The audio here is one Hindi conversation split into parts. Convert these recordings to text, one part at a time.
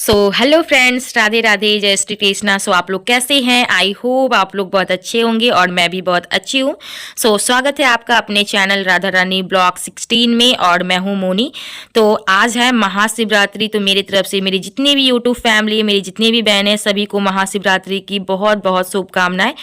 हेलो फ्रेंड्स, राधे राधे, जय श्री कृष्णा। आप लोग कैसे हैं? आई होप आप लोग बहुत अच्छे होंगे और मैं भी बहुत अच्छी हूँ। स्वागत है आपका अपने चैनल राधा रानी ब्लॉग 16 में और मैं हूँ मोनी। तो आज है महाशिवरात्रि। तो मेरी तरफ से मेरी जितनी भी यूट्यूब फैमिली, मेरी जितनी भी बहनें, सभी को महाशिवरात्रि की बहुत बहुत शुभकामनाएं।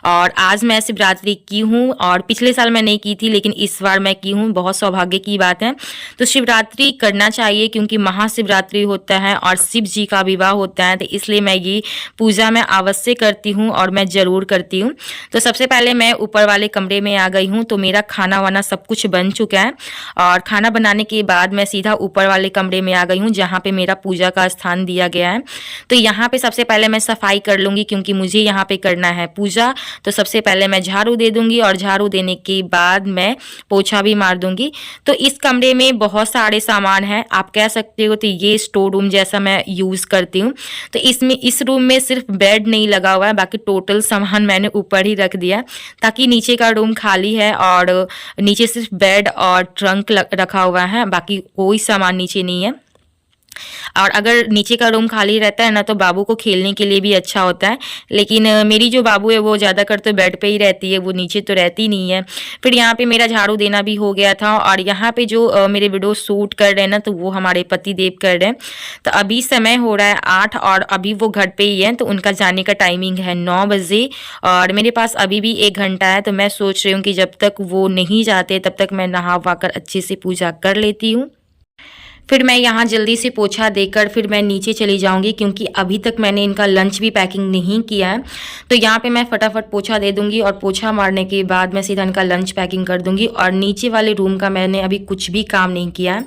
और आज मैं शिवरात्रि की हूँ और पिछले साल मैं नहीं की थी, लेकिन इस बार मैं की हूँ। बहुत सौभाग्य की बात है। तो शिवरात्रि करना चाहिए क्योंकि महाशिवरात्रि होता है और शिव जी का विवाह होता है, तो इसलिए मैं ये पूजा मैं अवश्य करती हूँ और मैं ज़रूर करती हूँ। तो सबसे पहले मैं ऊपर वाले कमरे में आ गई हूँ। तो मेरा खाना वाना सब कुछ बन चुका है और खाना बनाने के बाद मैं सीधा ऊपर वाले कमरे में आ गई हूँ जहाँ पे मेरा पूजा का स्थान दिया गया है। तो यहाँ पे सबसे पहले मैं सफाई कर लूँगी क्योंकि मुझे यहाँ पे करना है पूजा। तो सबसे पहले मैं झाड़ू दे दूँगी और झाड़ू देने के बाद मैं पोछा भी मार दूँगी। तो इस कमरे में बहुत सारे सामान हैं, आप कह सकते हो। तो ये स्टोर रूम जैसा मैं यूज़ करती हूँ। तो इसमें इस रूम में सिर्फ बेड नहीं लगा हुआ है, बाकी टोटल सामान मैंने ऊपर ही रख दिया ताकि नीचे का रूम खाली है और नीचे सिर्फ बेड और ट्रंक रखा हुआ है, बाकी कोई सामान नीचे नहीं है। और अगर नीचे का रूम खाली रहता है ना तो बाबू को खेलने के लिए भी अच्छा होता है, लेकिन मेरी जो बाबू है वो ज़्यादातर तो बेड पे ही रहती है, वो नीचे तो रहती नहीं है। फिर यहाँ पे मेरा झाड़ू देना भी हो गया था और यहाँ पे जो मेरे वीडियो शूट कर रहे हैं ना तो वो हमारे पति देव कर रहे हैं। तो अभी समय हो रहा है 8 और अभी वो घर पे ही है। तो उनका जाने का टाइमिंग है 9 बजे और मेरे पास अभी भी 1 घंटा है। तो मैं सोच रही हूँ कि जब तक वो नहीं जाते तब तक मैं नहा वहा कर अच्छे से पूजा कर लेती हूँ। फिर मैं यहाँ जल्दी से पोछा देकर फिर मैं नीचे चली जाऊँगी क्योंकि अभी तक मैंने इनका लंच भी पैकिंग नहीं किया है। तो यहाँ पे मैं फटाफट पोछा दे दूँगी और पोछा मारने के बाद मैं सीधा इनका लंच पैकिंग कर दूँगी। और नीचे वाले रूम का मैंने अभी कुछ भी काम नहीं किया है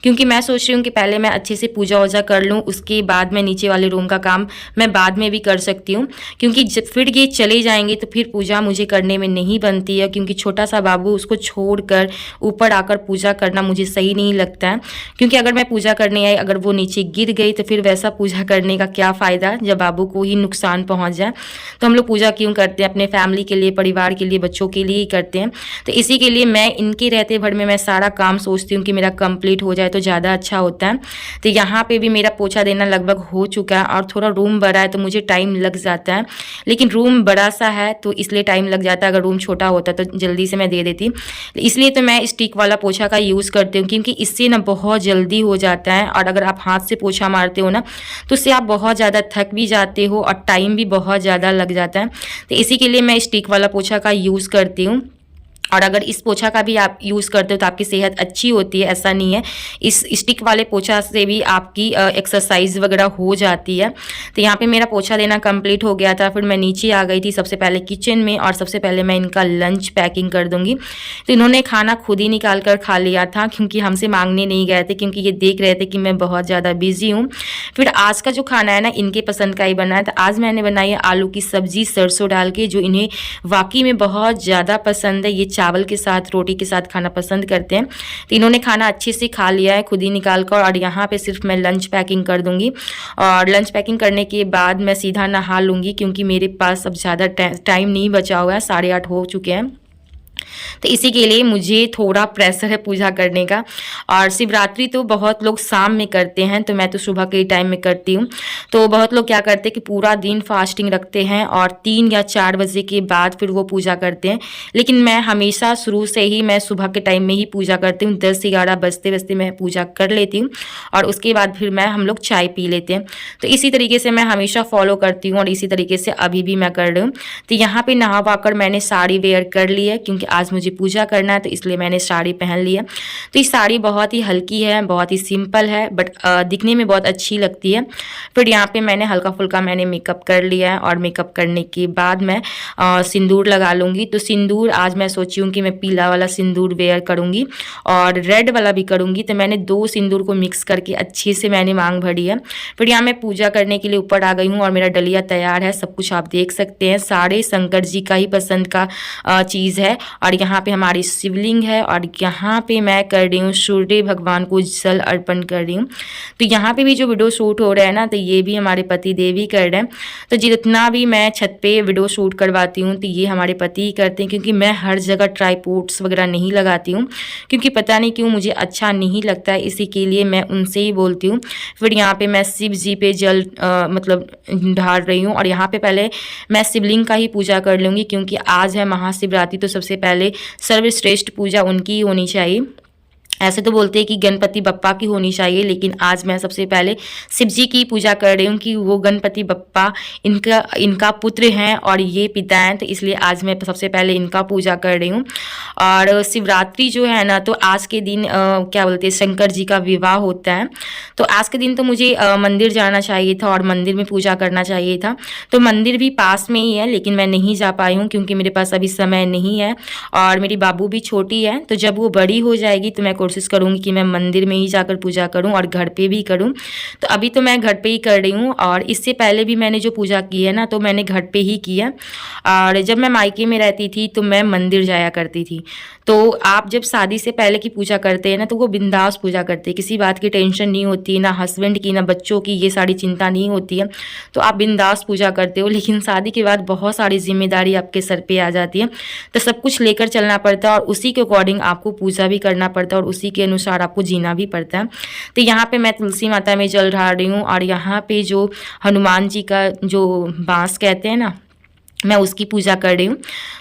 क्योंकि मैं सोच रही हूँ कि पहले मैं अच्छे से पूजा वूजा कर लूँ, उसके बाद मैं नीचे वाले रूम का काम मैं बाद में भी कर सकती हूँ। क्योंकि जब फिर ये चले जाएंगे तो फिर पूजा मुझे करने में नहीं बनती है, क्योंकि छोटा सा बाबू उसको छोड़ कर ऊपर आकर पूजा करना मुझे सही नहीं लगता है। क्योंकि अगर मैं पूजा करने आई, अगर वो नीचे गिर गई तो फिर वैसा पूजा करने का क्या फ़ायदा जब बाबू को ही नुकसान पहुंच जाए। तो हम लोग पूजा क्यों करते हैं? अपने फैमिली के लिए, परिवार के लिए, बच्चों के लिए ही करते हैं। तो इसी के लिए मैं इनके रहते भर में मैं सारा काम सोचती हूँ कि मेरा कंप्लीट हो जाए तो ज़्यादा अच्छा होता है। तो यहाँ पर भी मेरा पोछा देना लगभग हो चुका है और थोड़ा रूम बड़ा है तो मुझे टाइम लग जाता है, लेकिन रूम बड़ा सा है तो इसलिए टाइम लग जाता है। अगर रूम छोटा होता तो जल्दी से मैं दे देती। इसलिए तो मैं स्टिक वाला पोछा का यूज़ करती हूँ क्योंकि इससे ना बहुत जल्दी हो जाता है। और अगर आप हाथ से पोछा मारते हो ना तो उससे आप बहुत ज़्यादा थक भी जाते हो और टाइम भी बहुत ज़्यादा लग जाता है। तो इसी के लिए मैं स्टिक वाला पोछा का यूज़ करती हूँ। और अगर इस पोछा का भी आप यूज़ करते हो तो आपकी सेहत अच्छी होती है, ऐसा नहीं है। इस स्टिक वाले पोछा से भी आपकी एक्सरसाइज वगैरह हो जाती है। तो यहाँ पे मेरा पोछा देना कंप्लीट हो गया था। फिर मैं नीचे आ गई थी सबसे पहले किचन में और सबसे पहले मैं इनका लंच पैकिंग कर दूँगी। तो इन्होंने खाना खुद ही निकाल कर खा लिया था क्योंकि हमसे मांगने नहीं गए थे, क्योंकि ये देख रहे थे कि मैं बहुत ज़्यादा बिजी हूँ। फिर आज का जो खाना है ना इनके पसंद का ही बना है। तो आज मैंने बनाई है आलू की सब्ज़ी सरसों डाल के, जो इन्हें वाकई में बहुत ज़्यादा पसंद है। ये चावल के साथ, रोटी के साथ खाना पसंद करते हैं। तो इन्होंने खाना अच्छे से खा लिया है खुद ही निकाल कर। और यहाँ पे सिर्फ मैं लंच पैकिंग कर दूंगी और लंच पैकिंग करने के बाद मैं सीधा नहा लूँगी क्योंकि मेरे पास अब ज़्यादा टाइम नहीं बचा हुआ है, 8:30 हो चुके हैं। तो इसी के लिए मुझे थोड़ा प्रेशर है पूजा करने का। और शिवरात्रि तो बहुत लोग शाम में करते हैं, तो मैं तो सुबह के टाइम में करती हूँ। तो बहुत लोग क्या करते हैं कि पूरा दिन फास्टिंग रखते हैं और 3 या 4 बजे के बाद फिर वो पूजा करते हैं। लेकिन मैं हमेशा शुरू से ही मैं सुबह के टाइम में ही पूजा करती हूँ। 10-11 बजते बजते मैं पूजा कर लेती हूँ और उसके बाद फिर हम लोग चाय पी लेते हैं। तो इसी तरीके से मैं हमेशा फॉलो करती हूँ और इसी तरीके से अभी भी मैं कर रही हूँ। तो यहाँ पर नहा कर मैंने साड़ी वेयर कर ली है क्योंकि आज मुझे पूजा करना है, तो इसलिए मैंने साड़ी पहन ली है। तो ये साड़ी बहुत ही हल्की है, बहुत ही सिंपल है, बट दिखने में बहुत अच्छी लगती है। फिर यहाँ पे मैंने हल्का फुल्का मैंने मेकअप कर लिया है और मेकअप करने के बाद मैं सिंदूर लगा लूँगी। तो सिंदूर आज मैं सोची हूँ कि मैं पीला वाला सिंदूर वेयर करूँगी और रेड वाला भी करूँगी। तो मैंने 2 सिंदूर को मिक्स करके अच्छे से मैंने मांग भरी है। फिर यहाँ मैं पूजा करने के लिए ऊपर आ गई हूँ और मेरा डलिया तैयार है। सब कुछ आप देख सकते हैं, सारे शंकर जी का ही पसंद का चीज़ है और यहाँ पे हमारी शिवलिंग है और यहाँ पे मैं कर रही हूँ सूर्य भगवान को जल अर्पण कर रही हूँ। तो यहाँ पे भी जो वीडियो शूट हो रहा है ना, तो ये भी हमारे पति देव ही कर रहे हैं। तो जितना भी मैं छत पे वीडियो शूट करवाती हूँ तो ये हमारे पति ही करते हैं, क्योंकि मैं हर जगह ट्राईपोड्स वगैरह नहीं लगाती हूँ, क्योंकि पता नहीं क्यों मुझे अच्छा नहीं लगता है, इसी के लिए मैं उनसे ही बोलती हूँ। फिर यहाँ पे मैं शिव जी पे जल मतलब ढाल रही हूँ और यहाँ पे पहले मैं शिवलिंग का ही पूजा कर लूँगी, क्योंकि आज है महाशिवरात्रि, तो सबसे पहले सर्वश्रेष्ठ पूजा उनकी ही होनी चाहिए। ऐसे तो बोलते हैं कि गणपति बप्पा की होनी चाहिए, लेकिन आज मैं सबसे पहले शिव जी की पूजा कर रही हूँ कि वो गणपति बप्पा इनका पुत्र हैं और ये पिता हैं, तो इसलिए आज मैं सबसे पहले इनका पूजा कर रही हूँ। और शिवरात्रि जो है ना, तो आज के दिन क्या बोलते हैं, शंकर जी का विवाह होता है। तो आज के दिन तो मुझे मंदिर जाना चाहिए था और मंदिर में पूजा करना चाहिए था। तो मंदिर भी पास में ही है, लेकिन मैं नहीं जा पाई हूँ क्योंकि मेरे पास अभी समय नहीं है और मेरी बाबू भी छोटी है। तो जब वो बड़ी हो जाएगी तो मैं कोशिश करूँगी कि मैं मंदिर में ही जाकर पूजा करूँ और घर पे भी करूँ। तो अभी तो मैं घर पे ही कर रही हूँ और इससे पहले भी मैंने जो पूजा की है ना, तो मैंने घर पे ही किया। और जब मैं मायके में रहती थी तो मैं मंदिर जाया करती थी। तो आप जब शादी से पहले की पूजा करते हैं ना, तो वो बिंदास पूजा करते हैं, किसी बात की टेंशन नहीं होती, ना हस्बैंड की ना बच्चों की ये सारी चिंता नहीं होती है, तो आप बिंदास पूजा करते हो। लेकिन शादी के बाद बहुत सारी जिम्मेदारी आपके सर पे आ जाती है, तो सब कुछ लेकर चलना पड़ता है और उसी के अकॉर्डिंग आपको पूजा भी करना पड़ता है और उसी के अनुसार आपको जीना भी पड़ता है। तो यहाँ पे मैं तुलसी माता में जल ढाल रही हूँ और यहाँ पे जो हनुमान जी का जो बांस कहते हैं ना, मैं उसकी पूजा कर रही हूँ।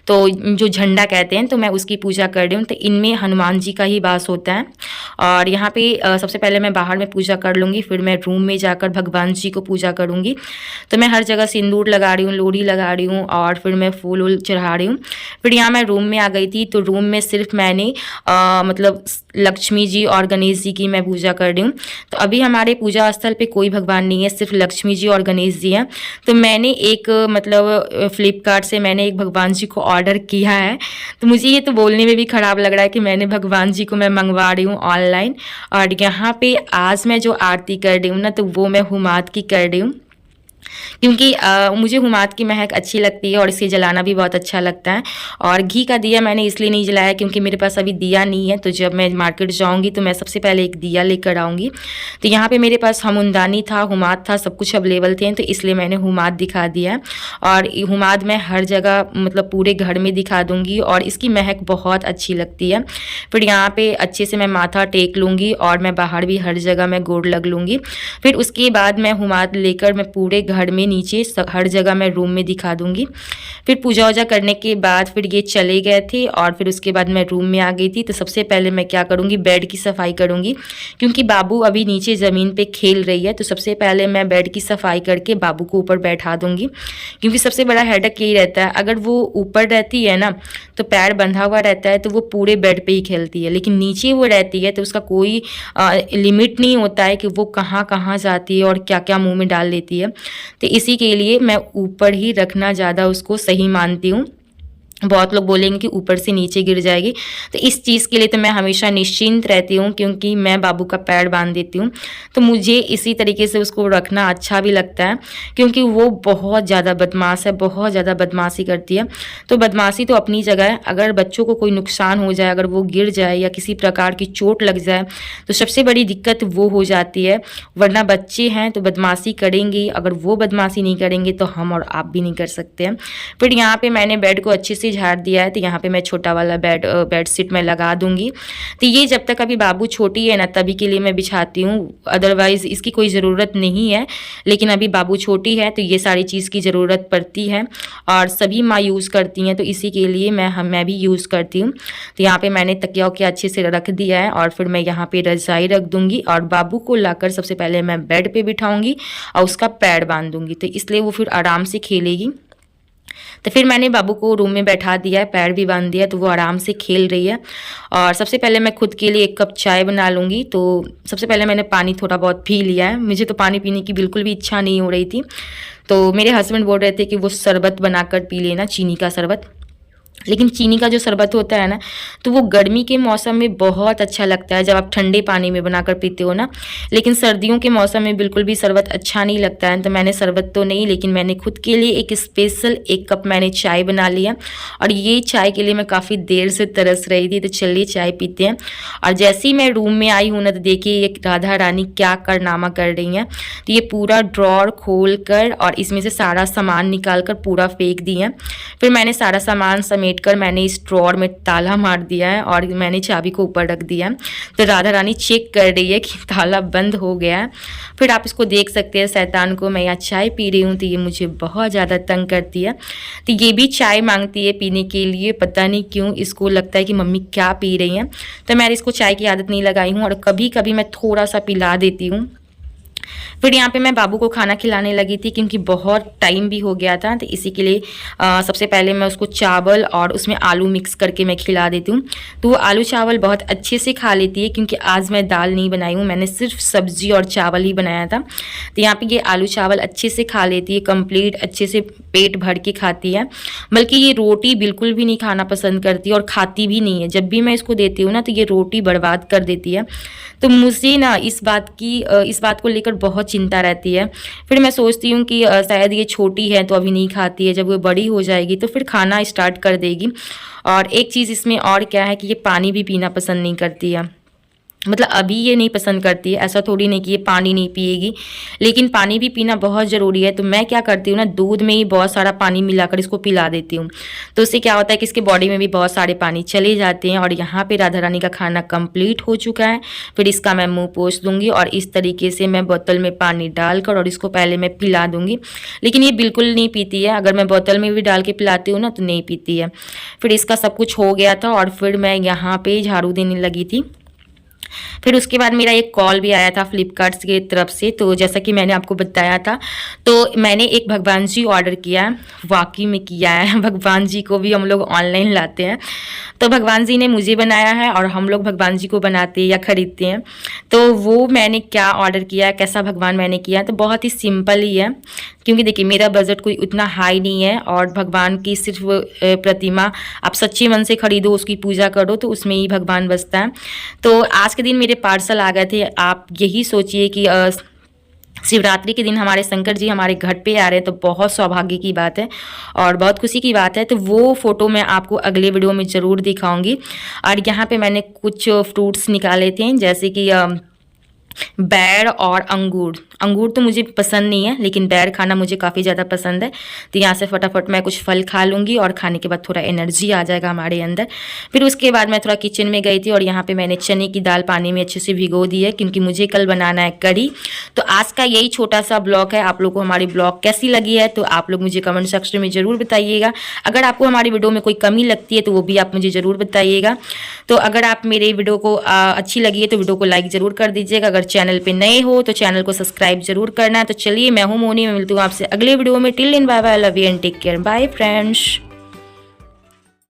तो जो झंडा कहते हैं, तो मैं उसकी पूजा कर रही हूँ। तो इनमें हनुमान जी का ही वास होता है। और यहाँ पे सबसे पहले मैं बाहर में पूजा कर लूँगी, फिर मैं रूम में जाकर भगवान जी को पूजा करूँगी। तो मैं हर जगह सिंदूर लगा रही हूँ, लोड़ी लगा रही हूँ और फिर मैं फूल वूल चढ़ा रही हूँ। फिर यहाँ मैं रूम में आ गई थी, तो रूम में सिर्फ मैंने मतलब लक्ष्मी जी और गणेश जी की मैं पूजा कर रही हूँ। तो अभी हमारे पूजा स्थल पे कोई भगवान नहीं है, सिर्फ लक्ष्मी जी और गणेश जी हैं। तो मैंने एक मतलब फ्लिपकार्ट से मैंने एक भगवान जी को ऑर्डर किया है। तो मुझे ये तो बोलने में भी ख़राब लग रहा है कि मैंने भगवान जी को मैं मंगवा रही हूँ ऑनलाइन। और यहाँ पे आज मैं जो आरती कर रही हूँ ना, तो वो मैं हुमाद की कर रही हूँ, क्योंकि मुझे हुमाद की महक अच्छी लगती है और इसे जलाना भी बहुत अच्छा लगता है। और घी का दिया मैंने इसलिए नहीं जलाया क्योंकि मेरे पास अभी दिया नहीं है, तो जब मैं मार्केट जाऊंगी तो मैं सबसे पहले एक दिया लेकर आऊँगी। तो यहाँ पे मेरे पास हमुंदानी था, हुमाद था, सब कुछ अवेलेबल थे, तो इसलिए मैंने हुमाद दिखा दिया। और हुमाद मैं हर जगह मतलब पूरे घर में दिखा दूँगी और इसकी महक बहुत अच्छी लगती है। फिर यहाँ पर अच्छे से मैं माथा टेक लूँगी और मैं बाहर भी हर जगह मैं गोड़ लग लूँगी। फिर उसके बाद मैं हुमाद लेकर मैं पूरे घर में नीचे हर जगह मैं रूम में दिखा दूंगी। फिर पूजा वूजा करने के बाद फिर ये चले गए थे और फिर उसके बाद मैं रूम में आ गई थी। तो सबसे पहले मैं क्या करूंगी, बेड की सफाई करूंगी, क्योंकि बाबू अभी नीचे ज़मीन पे खेल रही है। तो सबसे पहले मैं बेड की सफाई करके बाबू को ऊपर बैठा दूंगी, क्योंकि सबसे बड़ा हेडेक यही रहता है, अगर वो ऊपर रहती है ना तो पैर बंधा हुआ रहता है तो वो पूरे बेड पर ही खेलती है, लेकिन नीचे वो रहती है तो उसका कोई लिमिट नहीं होता है कि वो कहाँ कहाँ जाती है और क्या क्या मुँह में डाल लेती है। तो इसी के लिए मैं ऊपर ही रखना ज़्यादा उसको सही मानती हूँ। बहुत लोग बोलेंगे कि ऊपर से नीचे गिर जाएगी, तो इस चीज़ के लिए तो मैं हमेशा निश्चिंत रहती हूँ, क्योंकि मैं बाबू का पैर बांध देती हूँ। तो मुझे इसी तरीके से उसको रखना अच्छा भी लगता है, क्योंकि वो बहुत ज़्यादा बदमाश है, बहुत ज़्यादा बदमाशी करती है। तो बदमाशी तो अपनी जगह है, अगर बच्चों को कोई नुकसान हो जाए, अगर वो गिर जाए या किसी प्रकार की चोट लग जाए तो सबसे बड़ी दिक्कत वो हो जाती है। वरना बच्चे हैं तो बदमाशी करेंगे, अगर वो बदमाशी नहीं करेंगे तो हम और आप भी नहीं कर सकते हैं। फिर यहाँ पर मैंने बेड को अच्छे से झाड़ दिया है, तो यहाँ पे मैं छोटा वाला बेडशीट में लगा दूंगी। तो ये जब तक अभी बाबू छोटी है ना तभी के लिए मैं बिछाती हूँ, अदरवाइज इसकी कोई ज़रूरत नहीं है। लेकिन अभी बाबू छोटी है तो ये सारी चीज़ की ज़रूरत पड़ती है और सभी माँ यूज़ करती हैं, तो इसी के लिए मैं भी यूज़ करती हूँ। तो यहाँ पे मैंने तकिया के अच्छे से रख दिया है और फिर मैं यहाँ पे रजाई रख दूँगी और बाबू को लाकर सबसे पहले मैं बेड पर बिठाऊँगी और उसका पैर बांध दूँगी, तो इसलिए वो फिर आराम से खेलेगी। तो फिर मैंने बाबू को रूम में बैठा दिया है, पैर भी बांध दिया, तो वो आराम से खेल रही है। और सबसे पहले मैं खुद के लिए एक कप चाय बना लूँगी। तो सबसे पहले मैंने पानी थोड़ा बहुत पी लिया है, मुझे तो पानी पीने की बिल्कुल भी इच्छा नहीं हो रही थी। तो मेरे हस्बैंड बोल रहे थे कि वो शरबत बनाकर पी लेना, चीनी का शरबत। लेकिन चीनी का जो शरबत होता है ना, तो वो गर्मी के मौसम में बहुत अच्छा लगता है जब आप ठंडे पानी में बनाकर पीते हो ना। लेकिन सर्दियों के मौसम में बिल्कुल भी शरबत अच्छा नहीं लगता है। तो मैंने शरबत तो नहीं, लेकिन मैंने खुद के लिए एक स्पेशल 1 कप मैंने चाय बना लिया, और ये चाय के लिए मैं काफ़ी देर से तरस रही थी। तो चलिए चाय पीते हैं। और जैसे ही मैं रूम में आई हूँ ना, तो देखिए ये राधा रानी क्या कारनामा कर रही हैं। तो ये पूरा ड्रॉर खोल कर और इसमें से सारा सामान निकाल कर पूरा फेंक दिया। फिर मैंने सारा सामान समेट कर मैंने इस ड्रॉर में ताला मार दिया है और मैंने चाबी को ऊपर रख दिया। तो राधा रानी चेक कर रही है कि ताला बंद हो गया है। फिर आप इसको देख सकते हैं, शैतान को। मैं यहाँ चाय पी रही हूँ तो ये मुझे बहुत ज़्यादा तंग करती है। तो ये भी चाय मांगती है पीने के लिए, पता नहीं क्यों इसको लगता है कि मम्मी क्या पी रही हैं। तो मैंने इसको चाय की आदत नहीं लगाई हूँ, और कभी कभी मैं थोड़ा सा पिला देती हूँ। फिर यहाँ पे मैं बाबू को खाना खिलाने लगी थी, क्योंकि बहुत टाइम भी हो गया था। तो इसी के लिए सबसे पहले मैं उसको चावल और उसमें आलू मिक्स करके मैं खिला देती हूँ। तो वो आलू चावल बहुत अच्छे से खा लेती है, क्योंकि आज मैं दाल नहीं बनाई हूँ, मैंने सिर्फ सब्जी और चावल ही बनाया था। तो यहाँ पे ये आलू चावल अच्छे से खा लेती है, कंप्लीट अच्छे से पेट भर के खाती है। बल्कि ये रोटी बिल्कुल भी नहीं खाना पसंद करती और खाती भी नहीं है। जब भी मैं इसको देती हूँ ना, तो ये रोटी बर्बाद कर देती है। तो मुझे ना इस बात को लेकर बहुत चिंता रहती है। फिर मैं सोचती हूँ कि शायद ये छोटी है तो अभी नहीं खाती है, जब वो बड़ी हो जाएगी तो फिर खाना स्टार्ट कर देगी। और एक चीज़ इसमें और क्या है कि ये पानी भी पीना पसंद नहीं करती है। मतलब अभी ये नहीं पसंद करती है, ऐसा थोड़ी नहीं कि ये पानी नहीं पिएगी, लेकिन पानी भी पीना बहुत ज़रूरी है। तो मैं क्या करती हूँ ना, दूध में ही बहुत सारा पानी मिलाकर इसको पिला देती हूँ। तो उससे क्या होता है कि इसके बॉडी में भी बहुत सारे पानी चले जाते हैं। और यहाँ पे राधा रानी का खाना कंप्लीट हो चुका है। फिर इसका मैं मुंह पोंछ दूंगी, और इस तरीके से मैं बोतल में पानी डालकर और इसको पहले मैं पिला दूंगी। लेकिन ये बिल्कुल नहीं पीती है, अगर मैं बोतल में भी डाल के पिलाती हूँ ना तो नहीं पीती है। फिर इसका सब कुछ हो गया था, और फिर मैं यहाँ पे झाड़ू देने लगी थी। फिर उसके बाद मेरा एक कॉल भी आया था फ्लिपकार्ट की तरफ से। तो जैसा कि मैंने आपको बताया था, तो मैंने एक भगवान जी ऑर्डर किया है, वाकई में किया है। भगवान जी को भी हम लोग ऑनलाइन लाते हैं, तो भगवान जी ने मुझे बनाया है और हम लोग भगवान जी को बनाते हैं या ख़रीदते हैं। तो वो मैंने क्या ऑर्डर किया है, कैसा भगवान मैंने किया है, तो बहुत ही सिंपल ही है। क्योंकि देखिए मेरा बजट कोई उतना हाई नहीं है, और भगवान की सिर्फ प्रतिमा आप सच्चे मन से खरीदो, उसकी पूजा करो, तो उसमें ही भगवान बसता है। तो आज के दिन मेरे पार्सल आ गए थे। आप यही सोचिए कि शिवरात्रि के दिन हमारे शंकर जी हमारे घर पे आ रहे हैं, तो बहुत सौभाग्य की बात है और बहुत खुशी की बात है। तो वो फ़ोटो मैं आपको अगले वीडियो में ज़रूर दिखाऊंगी। और यहाँ पे मैंने कुछ फ्रूट्स निकाले थे, जैसे कि बैर और अंगूर। अंगूर तो मुझे पसंद नहीं है, लेकिन बैर खाना मुझे काफ़ी ज़्यादा पसंद है। तो यहाँ से फटाफट मैं कुछ फल खा लूँगी, और खाने के बाद थोड़ा एनर्जी आ जाएगा हमारे अंदर। फिर उसके बाद मैं थोड़ा किचन में गई थी, और यहाँ पे मैंने चने की दाल पानी में अच्छे से भिगो दी है, क्योंकि मुझे कल बनाना है कढ़ी। तो आज का यही छोटा सा ब्लॉग है। आप लोग को हमारी ब्लॉग कैसी लगी है, तो आप लोग मुझे कमेंट सेक्शन में ज़रूर बताइएगा। अगर आपको हमारी वीडियो में कोई कमी लगती है तो वो भी आप मुझे ज़रूर बताइएगा। तो अगर आप मेरे वीडियो को अच्छी लगी है तो वीडियो को लाइक ज़रूर कर दीजिएगा। अगर चैनल पे नए हो तो चैनल को सब्सक्राइब जरूर करना है। तो चलिए, मैं हूं मोनी, मैं मिलती हूँ आपसे अगले वीडियो में। Till then bye bye, love you and take care, bye friends.